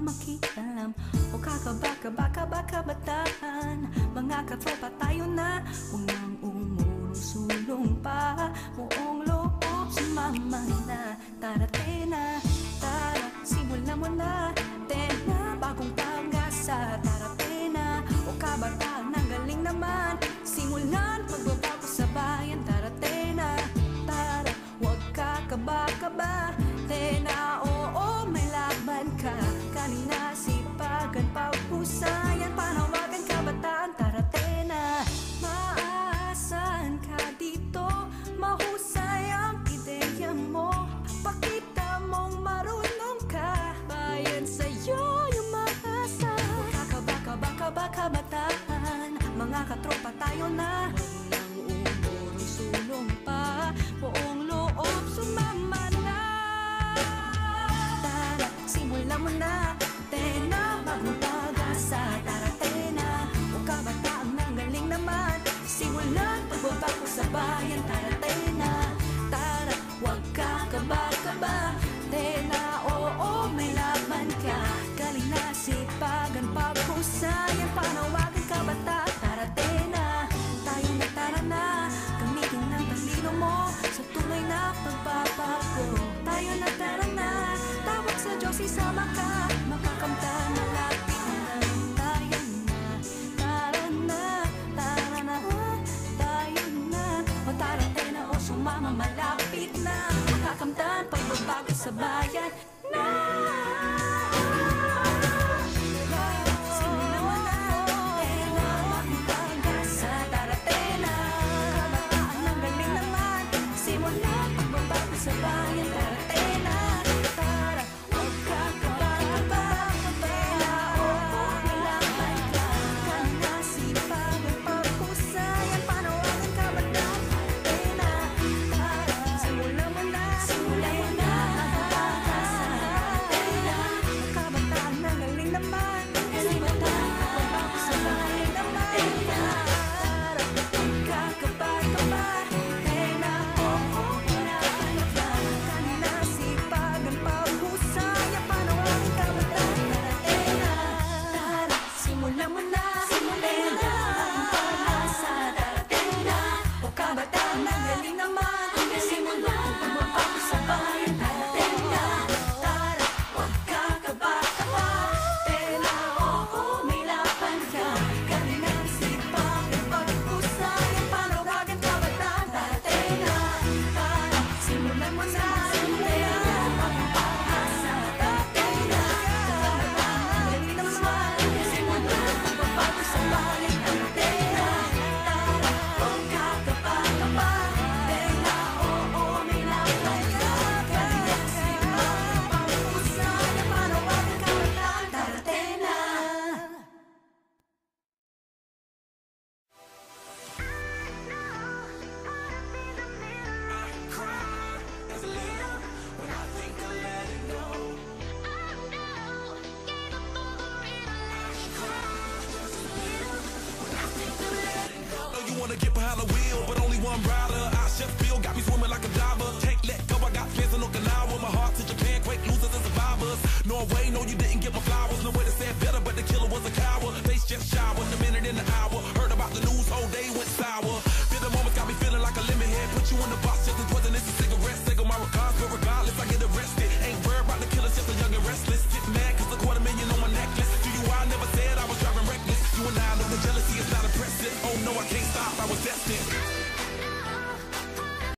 makialam o kakabaka-baka-baka-bataan. Mga katropa tayo na, huwag nang umurong-sulong pa. Buong loob sumama na. Tara tena, tara, simulan mo na. Tena, bagong pag-asa. Tara tena, o kabataan ang galing naman. Simulan pagbabago sa bayan. Tara tena, tara, huwag kakaba-kaba. Tena, oo, may laban ka. Kanina sipagan, pagpusayan, panawagan kabataan. Tara tena, maaasahan ka dito. Mahusay ang ideya mo. Pakita mong marunong ka. Bayan sa'yo yung maasa. Kakabaka-baka-baka-bataan. Mga katropa tayo na, huwag nang umurong-sulong pa. Buong loob sumama na. Tara, simulan mo na. Tena, bagong pag-asa. Tara tena, o kabataan ang galing naman. Simulan pagbabago sa bayan. Tara tena, tara, huwag kakaba-kaba. Tena, oo, may laban ka. Galing na sipagan, paghusayan, panawagan kabataan. Tara tena, tayo na tara na. Gamitin ang talino mo sa tunay na pagbabago. Tayo na tara na, tawag sa Diyos, isama ka. Makakamtan, malapit na. Tayo na, tara na, tara na, tayo na. O tara tena, o sumama, malapit na. Makakamtan, pagbabago sa bayan na. Simulan mo na, tena, bagong pag-asa. Tara tena, kabataan ang galing naman. Simulan pagbabago sa bayan. Tara tena, tara, huwag kakaba-kaba. Tena, oo, may laban ka. Kanina sipagan, paghusayan, panawagan kabataan. Tena, tara, simulan mo na. Simulan mo na, pag-asa. Tena, kabataan ang galing naman. Simulan pagbabago sa bayan naman. Tena, tara, huwag kakaba-kaba. Tena, oo, may laban ka. Kanina sipagan, paghusayan, panawagan kabataan. Tara tena, tara, simulan mo na. Tena, bagong pag-asa. Tara tena, o kabataan ang galing naman. Simulan pagbabago sa bayan. Tara tena, tara, huwag kakaba-kaba. Tena, oo, may laban ka. Kanina sipagan, paghusayan, panawagan kabataan. Tara tena, tara, simulan mo na. Tena, bagong pag-asa. Tara tena, kabataan ang galing naman. Simulan pagbabago sa bayan. Tara tena, tara, huwag kakaba-kaba. Tena, oo, may laban ka. Kanina sipagan, paghusayan, panawagan kabataan. Tara tena. Know you wanna get behind the wheel, but only one rider.